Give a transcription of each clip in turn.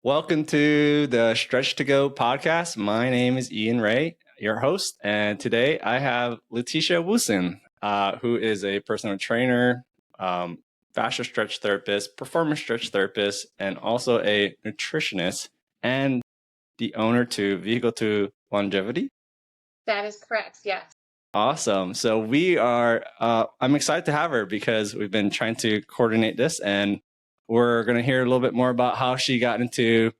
Welcome to the Stretch2Go podcast. My name is Ian Ray, your host, and today I have Lettechia Woosen, who is a personal trainer, fascia stretch therapist, performance stretch therapist, and also a nutritionist, and the owner to Vehicle to Longevity. That is correct, yes. Awesome. So I'm excited to have her because we've been trying to coordinate this, and we're going to hear a little bit more about how she got into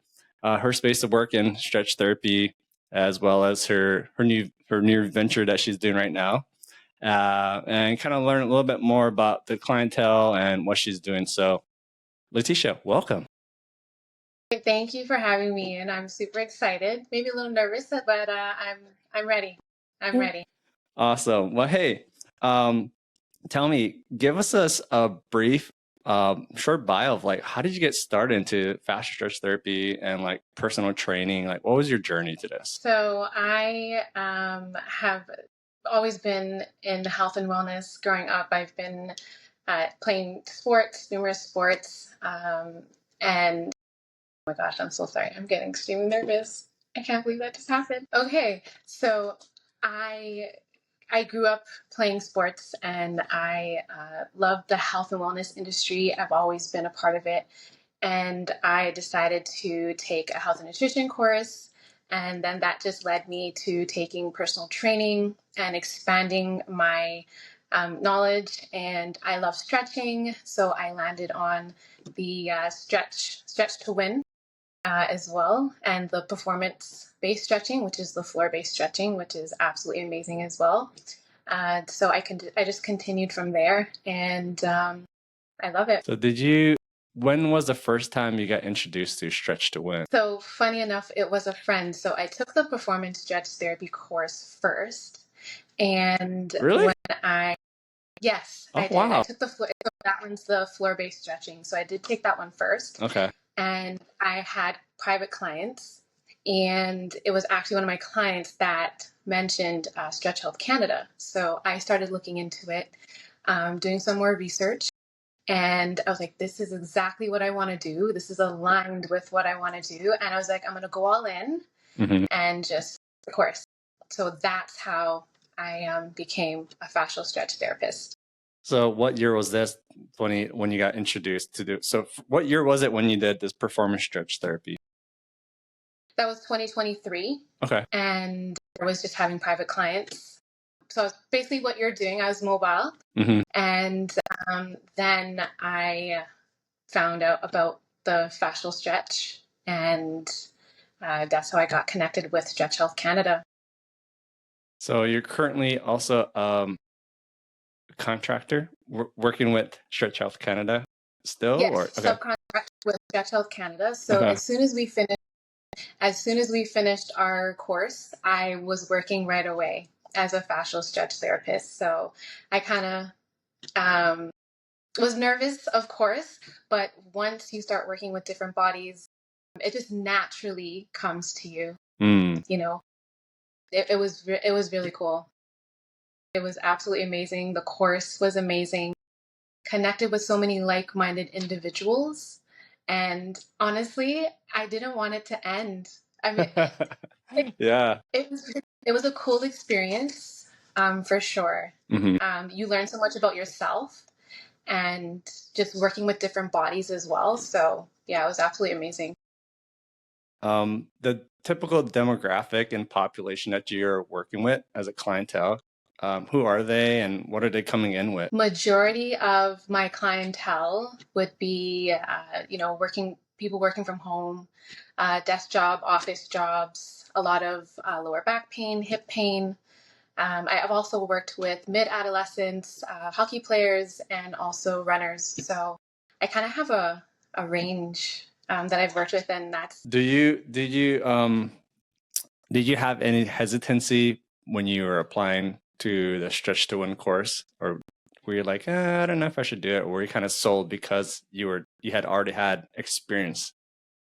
her space of work in stretch therapy, as well as her new venture that she's doing right now, and kind of learn a little bit more about the clientele and what she's doing. So, Letitia, welcome. Thank you for having me, and I'm super excited. Maybe a little nervous, but I'm ready. I'm ready. Awesome. Well, hey, tell me, give us a brief, short bio of like, how did you get started into fascia stretch therapy and like personal training? Like, what was your journey to this? So I have always been in health and wellness. Growing up, I've been playing sports, numerous sports, and oh my gosh, I'm so sorry. I'm getting extremely nervous. I can't believe that just happened. Okay, so I grew up playing sports, and I love the health and wellness industry. I've always been a part of it. And I decided to take a health and nutrition course. And then that just led me to taking personal training and expanding my knowledge. And I love stretching. So I landed on the Stretch to Win as well, and the performance-based stretching, which is the floor-based stretching, which is absolutely amazing as well. So I just continued from there, and I love it. So when was the first time you got introduced to Stretch to Win? So funny enough, it was a friend. So I took the performance stretch therapy course first, and Really? Yes, Oh, I did. wow. I took that one's the floor-based stretching. So I did take that one first. Okay. And I had private clients, and it was actually one of my clients that mentioned Stretch Health Canada. So I started looking into it, doing some more research, and I was like, this is exactly what I want to do. This is aligned with what I want to do. And I was like, I'm going to go all in and just, of course. So that's how I became a fascial stretch therapist. So what year was this when you got introduced to do? So what year was it when you did this performance stretch therapy? That was 2023. Okay. And I was just having private clients. So basically what you're doing, I was mobile. And then I found out about the fascial stretch, and that's how I got connected with Stretch Health Canada. So you're currently also a contractor working with Stretch Health Canada still? Yes, or okay. Subcontract with Stretch Health Canada. So as soon as we finished our course, I was working right away as a fascial stretch therapist. So I kind of was nervous, of course, but once you start working with different bodies, it just naturally comes to you. You know, it was really cool. It was absolutely amazing. The course was amazing. Connected with so many like-minded individuals, and honestly, I didn't want it to end. I mean, yeah, it was a cool experience, for sure. You learn so much about yourself, and just working with different bodies as well. So yeah, it was absolutely amazing. The typical demographic and population that you're working with as a clientele, who are they and what are they coming in with? Majority of my clientele would be, people working from home, desk job, office jobs, a lot of lower back pain, hip pain. I have also worked with mid-adolescents, hockey players, and also runners. So I kind of have a range that I've worked with, and that's. Did you have any hesitancy when you were applying to the Stretch to Win course, or were you like, I don't know if I should do it, or were you kind of sold because you had already had experience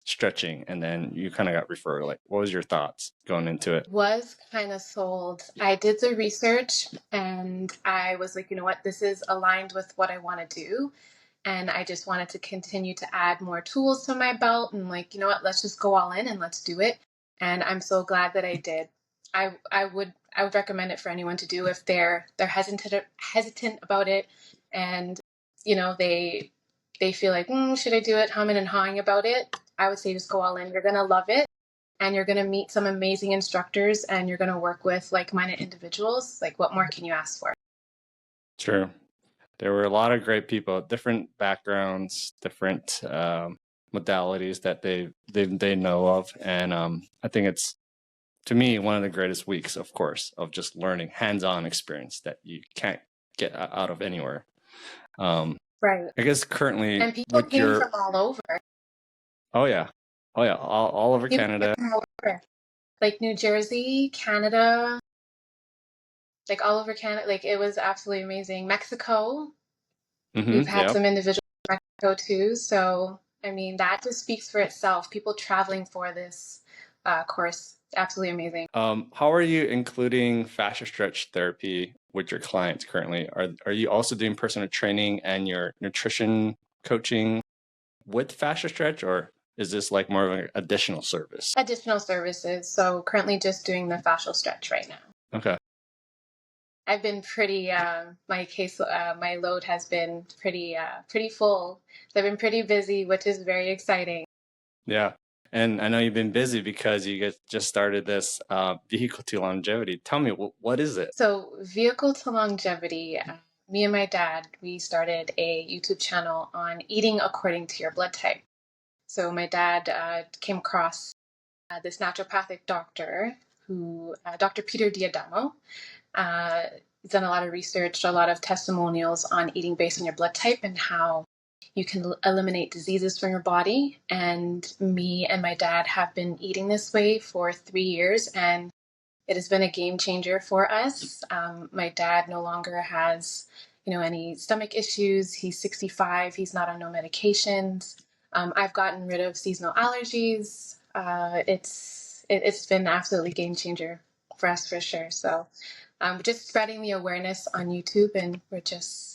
stretching and then you kind of got referred? Like, what was your thoughts going into it? Was kind of sold. I did the research, and I was like, you know what, this is aligned with what I want to do. and I just wanted to continue to add more tools to my belt, and like, you know what, let's just go all in and let's do it. And I'm so glad that I did. I would recommend it for anyone to do if they're hesitant about it, and you know, they feel like, should I do it, humming and hawing about it. I would say just go all in. You're gonna love it, and you're gonna meet some amazing instructors, and you're gonna work with like-minded individuals. Like, what more can you ask for? True. There were a lot of great people, different backgrounds, different modalities that they know of, and I think it's, to me, one of the greatest weeks, of course, of just learning hands-on experience that you can't get out of anywhere. Right. I guess currently, And people with came your, from all over. oh yeah, all over People Canada. came from all over. Like New Jersey, Canada, like all over Canada. Like, it was absolutely amazing. Mexico, we've had Yeah. some individuals from Mexico too. So, I mean, that just speaks for itself. People traveling for this course, absolutely amazing. How are you including fascia stretch therapy with your clients currently? Are you also doing personal training and your nutrition coaching with fascia stretch, or is this like more of an additional service? Additional services. So currently just doing the fascial stretch right now. Okay. I've been pretty, my load has been pretty full. So I've been pretty busy, which is very exciting. Yeah. And I know you've been busy because you guys just started this vehicle to longevity. Tell me, what is it? So Vehicle to Longevity, me and my dad, we started a YouTube channel on eating according to your blood type. So my dad came across this naturopathic doctor Dr. Peter Diadamo. He's done a lot of research, a lot of testimonials on eating based on your blood type and how you can eliminate diseases from your body. And me and my dad have been eating this way for 3 years, and it has been a game changer for us. My dad no longer has, any stomach issues. He's 65. He's not on no medications. I've gotten rid of seasonal allergies. It's been absolutely game changer for us for sure. So just spreading the awareness on YouTube, and we're just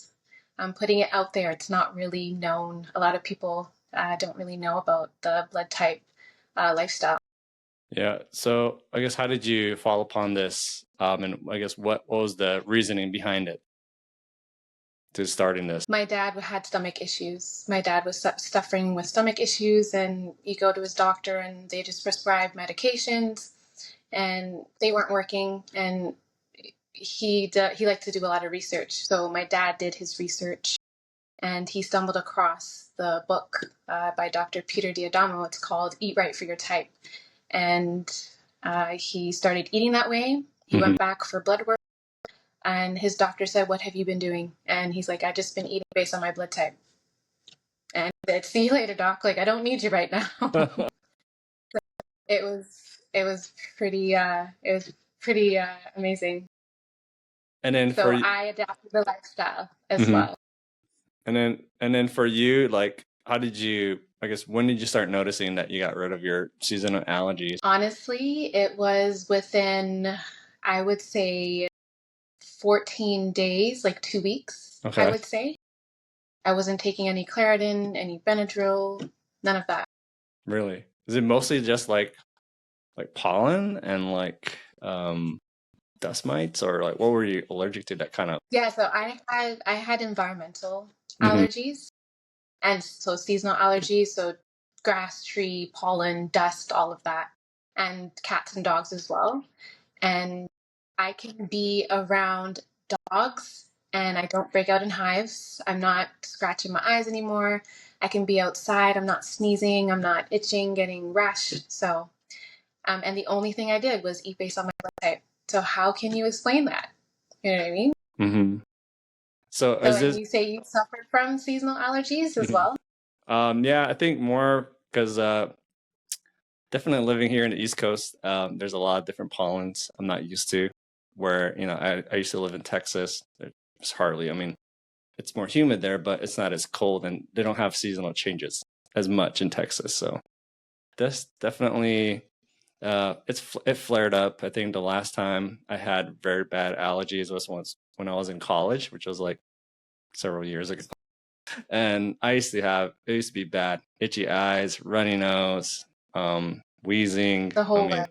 putting it out there. It's not really known. A lot of people don't really know about the blood type lifestyle. Yeah. So I guess, how did you fall upon this? And I guess what was the reasoning behind it to starting this? My dad had stomach issues. My dad was suffering with stomach issues, and you go to his doctor and they just prescribe medications, and they weren't working. And he liked to do a lot of research. So my dad did his research, and he stumbled across the book by Dr. Peter Diadamo. It's called Eat Right for Your Type. And he started eating that way. He went back for blood work, and his doctor said, "What have you been doing?" And he's like, "I've just been eating based on my blood type." And I said, "See you later, doc. Like, I don't need you right now." So it was pretty amazing. And then So I adapted the lifestyle as well. And then for you, like, how did you, I guess, when did you start noticing that you got rid of your seasonal allergies? Honestly, it was within, I would say, 14 days, like 2 weeks, Okay. I would say. I wasn't taking any Claritin, any Benadryl, none of that. Really? Is it mostly just like pollen and like dust mites, or like what were you allergic to that kind of? Yeah, so I had environmental allergies, and so seasonal allergies, so grass, tree, pollen, dust, all of that, and cats and dogs as well. And I can be around dogs and I don't break out in hives. I'm not scratching my eyes anymore. I can be outside. I'm not sneezing. I'm not itching, getting rash. So, and the only thing I did was eat based on my blood type. So how can you explain that? You know what I mean? Mm-hmm. So and you say you suffer from seasonal allergies as well? Yeah, I think more because definitely living here in the East Coast, there's a lot of different pollens I'm not used to. Where, I used to live in Texas. It's hardly, I mean, it's more humid there, but it's not as cold, and they don't have seasonal changes as much in Texas. So this definitely, it flared up. I think the last time I had very bad allergies was once when I was in college, which was like several years ago. And it used to be bad. Itchy eyes, runny nose, wheezing. The whole way.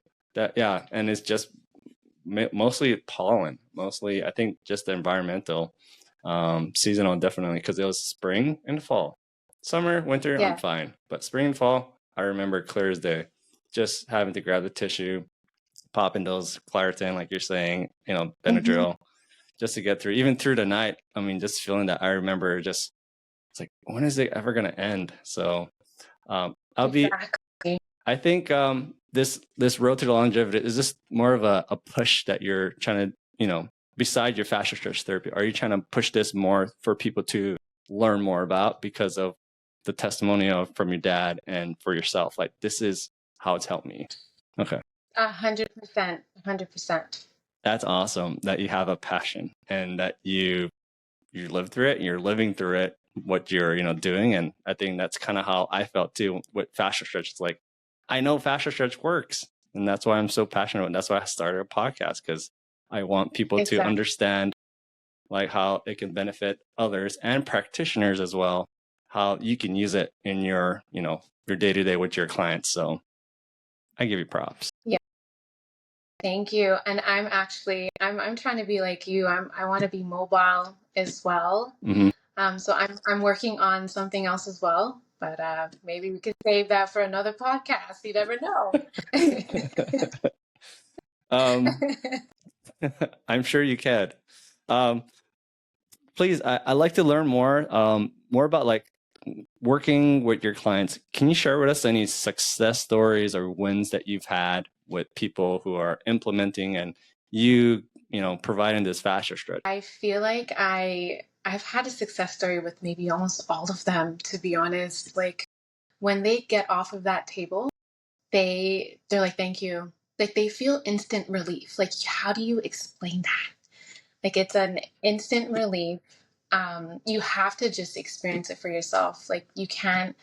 Yeah. And it's just mostly pollen, mostly, I think, just the environmental, seasonal, definitely, because it was spring and fall. Summer, winter, I'm fine. But spring and fall, I remember clear as day, just having to grab the tissue, popping those Claritin, like you're saying, Benadryl, just to get through, even through the night. I mean, just feeling that, I remember just, it's like, when is it ever going to end? So I think this road to the longevity is just more of a push that you're trying to, beside your fascia stretch therapy, are you trying to push this more for people to learn more about because of the testimonial from your dad and for yourself? Like, this is how it's helped me. Okay. 100%. 100%. That's awesome that you have a passion and that you live through it and you're living through it, what you're, doing. And I think that's kind of how I felt too with fascia stretch. It's like, I know fascia stretch works, and that's why I'm so passionate. And that's why I started a podcast, because I want people to understand like how it can benefit others and practitioners as well, how you can use it in your, your day-to-day with your clients. So I give you props. Yeah. Thank you. And I'm trying to be like you. I want to be mobile as well. So I'm working on something else as well, but maybe we could save that for another podcast. You never know. I'm sure you can. Please, I'd like to learn more about like working with your clients. Can you share with us any success stories or wins that you've had with people who are implementing and providing this fascia stretch? I feel like I've had a success story with maybe almost all of them, to be honest. Like, when they get off of that table, they're like, thank you. Like, they feel instant relief. Like, how do you explain that? Like, it's an instant relief. You have to just experience it for yourself. Like, you can't,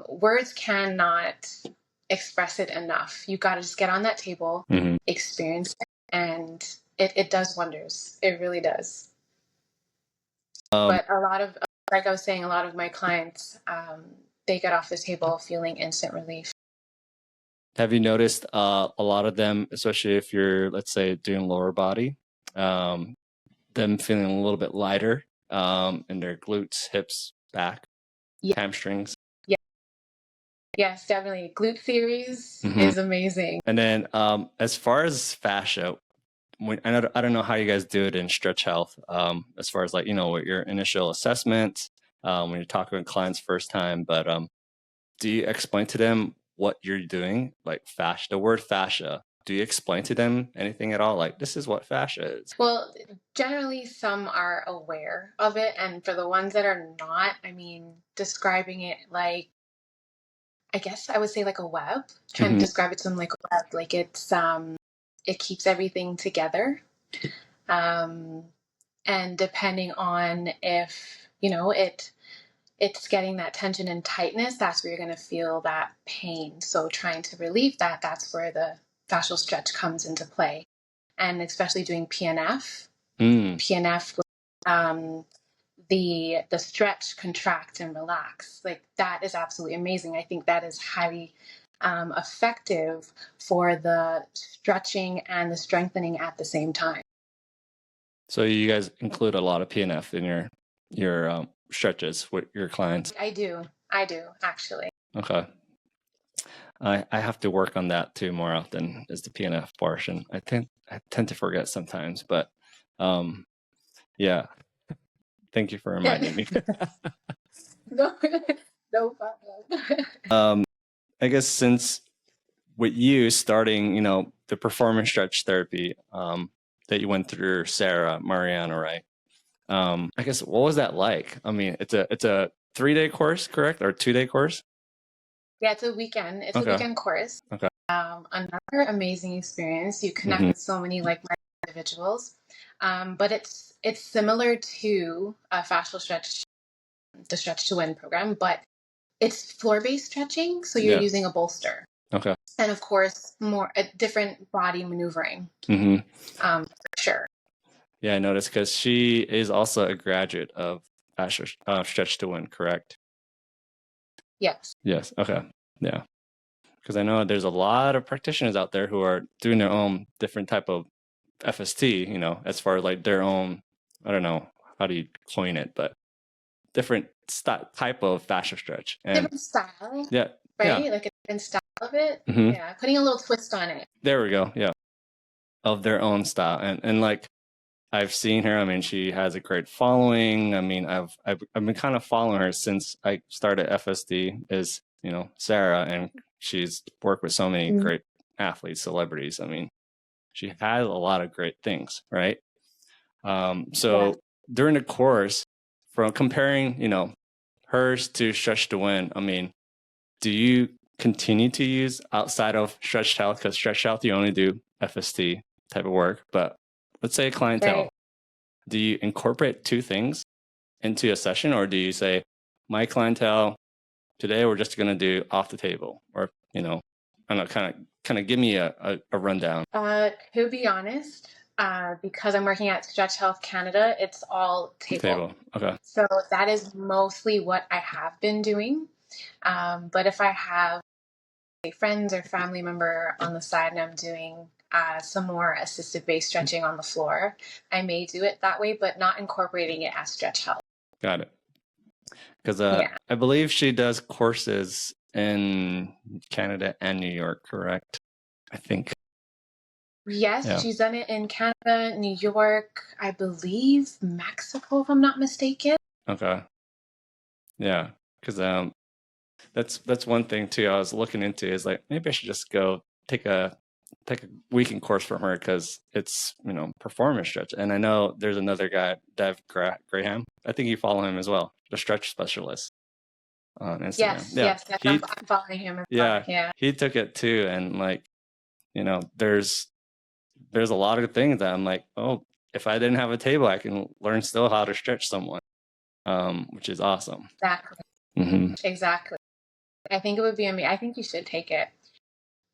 words cannot express it enough. You got to just get on that table, experience it, and it does wonders. It really does. But like I was saying, a lot of my clients, they get off the table feeling instant relief. Have you noticed a lot of them, especially if you're, let's say, doing lower body, them feeling a little bit lighter in their glutes, hips, back, hamstrings? Yeah. Yes, definitely. Glute theories is amazing. And then as far as fascia, I don't know how you guys do it in Stretch Health, as far as like, with your initial assessment, when you're talking with clients first time, but do you explain to them what you're doing? Like fascia, the word fascia, do you explain to them anything at all? Like, this is what fascia is. Well, generally some are aware of it. And for the ones that are not, I mean, describing it like, I guess I would say like a web, trying to describe it to them like a web, like it's, it keeps everything together. And depending on if, it's getting that tension and tightness, that's where you're going to feel that pain. So trying to relieve that, that's where the fascial stretch comes into play. And especially doing PNF. PNF, the stretch, contract, and relax. Like, that is absolutely amazing. I think that is highly effective for the stretching and the strengthening at the same time. So you guys include a lot of PNF in your stretches with your clients? I do actually. Okay. I have to work on that too more often, is the PNF portion. I tend to forget sometimes, but yeah. Thank you for reminding me. No problem. I guess since with you starting, the performance stretch therapy that you went through, Sarah, Mariana, right? I guess, what was that like? I mean, it's a 3-day course, correct? Or 2-day course? Yeah, it's a weekend. It's a weekend course. Okay. Another amazing experience. You connect with so many like-minded individuals. But it's similar to a fascial stretch, the Stretch2Win program, but it's floor-based stretching. So you're using a bolster. Okay. And of course, more a different body maneuvering. For sure. Yeah, I noticed, because she is also a graduate of Fascia Stretch to Win, correct? Yes. Yes. Okay. Yeah. Because I know there's a lot of practitioners out there who are doing their own different type of FST, you know, as far as like their own, I don't know, how do you coin it, but different type of fascia stretch. And different style, yeah, right? yeah. Like a different style of it. Hmm. Yeah, putting a little twist on it. There we go. Yeah. Of their own style. And like I've seen her. I mean, she has a great following. I mean, I've been kind of following her since I started FSD. Is, you know, Sarah, and she's worked with so many great athletes, celebrities. I mean, she has a lot of great things, right? So Yeah. during the course, from comparing, you know, hers to Stretch to Win, I mean, do you continue to use outside of Stretch Health? Because Stretch Health, you only do FST type of work, but let's say a clientele. Right. Do you incorporate two things into a session, or do you say, my clientele today we're just going to do off the table, or, you know, I don't know, kind of give me a rundown. To be honest, because I'm working at Stretch Health Canada, it's all table. Okay. So that is mostly what I have been doing. But if I have a friends or family member on the side and I'm doing some more assisted base stretching on the floor, I may do it that way, but not incorporating it as Stretch Health. Got it. Because Yeah. I believe she does courses in Canada and New York, correct? I think. Yes, Yeah. she's done it in Canada, New York, I believe Mexico, if I'm not mistaken. Okay. Yeah, because that's one thing too. I was looking into is like maybe I should just go take a weekend course from her because it's, you know, performance stretch. And I know there's another guy, Dev Graham. I think you follow him as well, the stretch specialist on Instagram. Yes, I'm following him as well. Yeah. He took it too, and like, you know, there's a lot of things that I'm like, oh, if I didn't have a table, I can learn still how to stretch someone, which is awesome. Exactly. Mm-hmm. Exactly. I think it would be amazing. I think you should take it.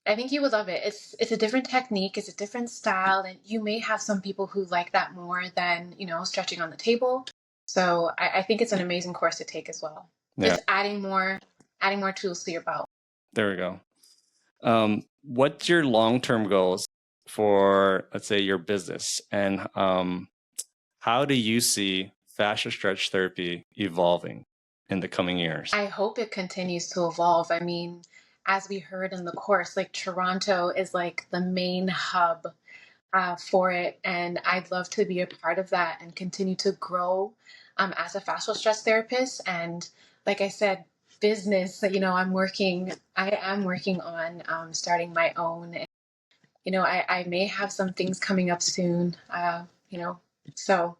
I think you would love it. It's a different technique, it's a different style, and you may have some people who like that more than, you know, stretching on the table. So I think it's an amazing course to take as well. Yeah. Just adding more tools to your belt. There we go. What's your long-term goals for, let's say, your business, and how do you see fascia stretch therapy evolving in the coming years? I hope it continues to evolve. I mean, as we heard in the course, like Toronto is like the main hub for it, and I'd love to be a part of that and continue to grow as a fascial stress therapist. And like I said, business. You know, I am working on starting my own. You know, I may have some things coming up soon. You know, so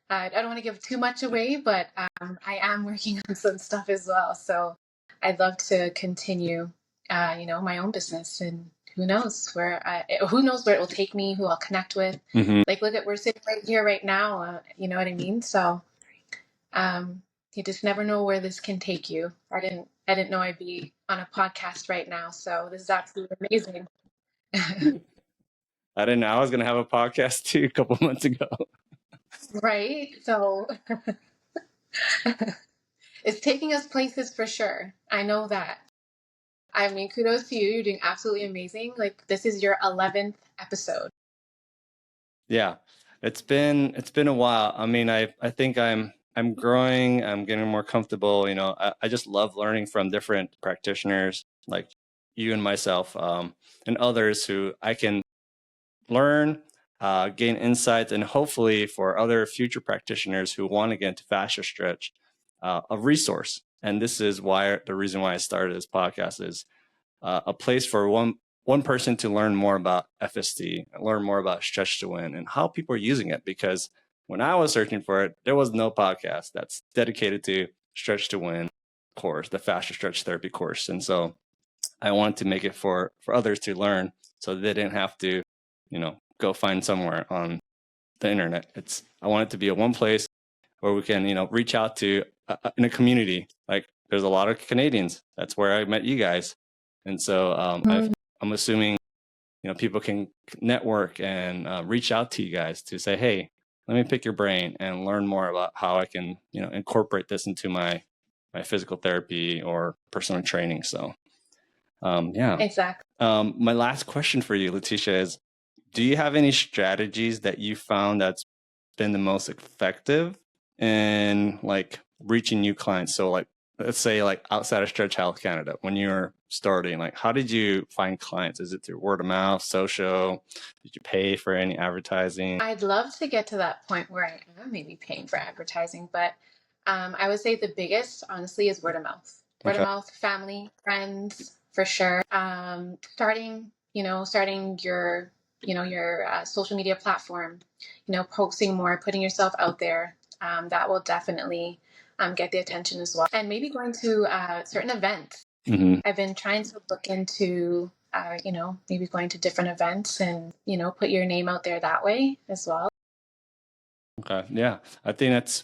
I don't want to give too much away, but I am working on some stuff as well. So I'd love to continue, you know, my own business, and who knows where it will take me, who I'll connect with. Mm-hmm. Like, look at, we're sitting right here right now. You know what I mean? So you just never know where this can take you. I didn't know I'd be on a podcast right now. So this is absolutely amazing. I didn't know I was going to have a podcast too a couple months ago. Right? So it's taking us places for sure. I know that. I mean, kudos to you. You're doing absolutely amazing. Like, this is your 11th episode. Yeah, it's been a while. I mean, I think I'm growing. I'm getting more comfortable. You know, I just love learning from different practitioners like you and myself, and others who I can learn, gain insights, and hopefully for other future practitioners who want to get into fascia stretch, a resource. And this is the reason why I started this podcast is a place for one person to learn more about FST, learn more about Stretch to Win and how people are using it. Because when I was searching for it, there was no podcast that's dedicated to Stretch to Win course, the Fascia Stretch Therapy course. And so I wanted to make it for others to learn so they didn't have to, you know, go find somewhere on the internet. I want it to be a one place where we can, you know, reach out to in a community. Like there's a lot of Canadians. That's where I met you guys. And so I'm assuming, you know, people can network and reach out to you guys to say, hey, let me pick your brain and learn more about how I can, incorporate this into my physical therapy or personal training. So, yeah. Exactly. My last question for you, Letitia, is do you have any strategies that you found that's been the most effective in like reaching new clients? So like, let's say like outside of Stretch Health Canada, when you're starting, like how did you find clients? Is it through word of mouth, social? Did you pay for any advertising? I'd love to get to that point where I am maybe paying for advertising, but I would say the biggest, honestly, is word of mouth. Word of mouth, family, friends, for sure. Starting your, your social media platform, posting more, putting yourself out there. That will definitely get the attention as well. And maybe going to certain events. Mm-hmm. I've been trying to look into, maybe going to different events and, put your name out there that way as well. Okay. Yeah. I think that's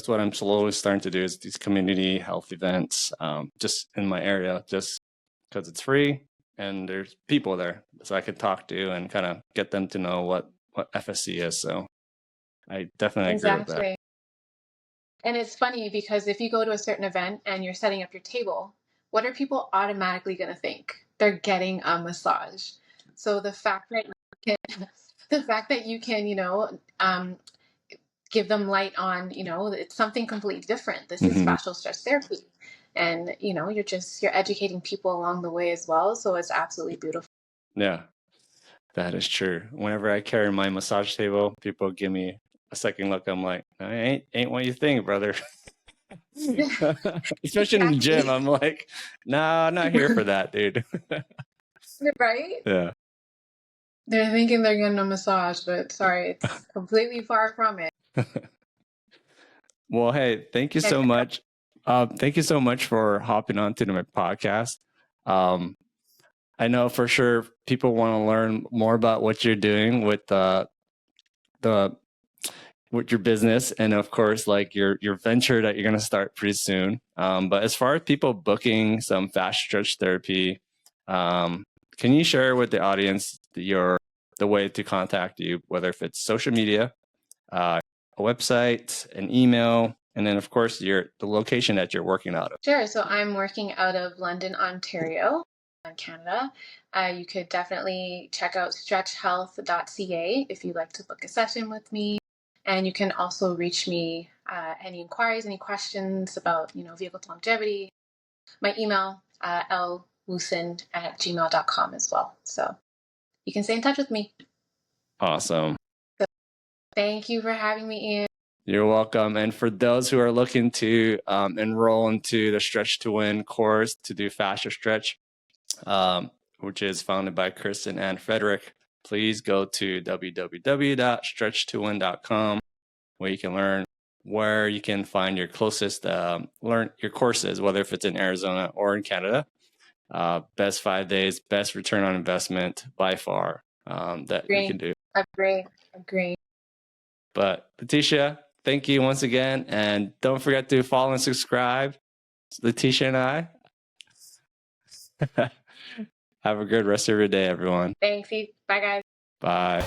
what I'm slowly starting to do is these community health events, just in my area, just because it's free and there's people there so I could talk to and kind of get them to know what FSC is. So I definitely agree with that. Exactly. And it's funny because if you go to a certain event and you're setting up your table, what are people automatically going to think? They're getting a massage. So the fact that you can, give them light on, it's something completely different. This is fascial stretch therapy. And, you're educating people along the way as well. So it's absolutely beautiful. Yeah, that is true. Whenever I carry my massage table, people give me a second look. I'm like, I ain't what you think, brother. Especially in the gym, I'm like, nah, I'm not here for that, dude. Right? Yeah. They're thinking they're getting a massage, but sorry, it's completely far from it. Well, hey, thank you so much. Thank you so much for hopping on to my podcast. I know for sure people want to learn more about what you're doing with with your business, and of course, like your venture that you're going to start pretty soon. But as far as people booking some fascia stretch therapy, can you share with the audience the way to contact you, whether if it's social media, a website, an email, and then of course the location that you're working out of? Sure. So I'm working out of London, Ontario, Canada. You could definitely check out stretchhealth.ca if you'd like to book a session with me. And you can also reach me any inquiries, any questions about, vehicle to longevity. My email, lwoosen@gmail.com as well. So you can stay in touch with me. Awesome. So thank you for having me, Ian. You're welcome. And for those who are looking to enroll into the Stretch to Win course to do fascia stretch, which is founded by Kristen and Frederick, please go to www.stretch2win.com where you can learn where you can find your closest learn your courses, whether if it's in Arizona or in Canada. Best 5 days, best return on investment by far that you can do. Agree. But Letitia, thank you once again. And don't forget to follow and subscribe. It's Letitia and I. Have a good rest of your day, everyone. Thanks. Bye, guys. Bye.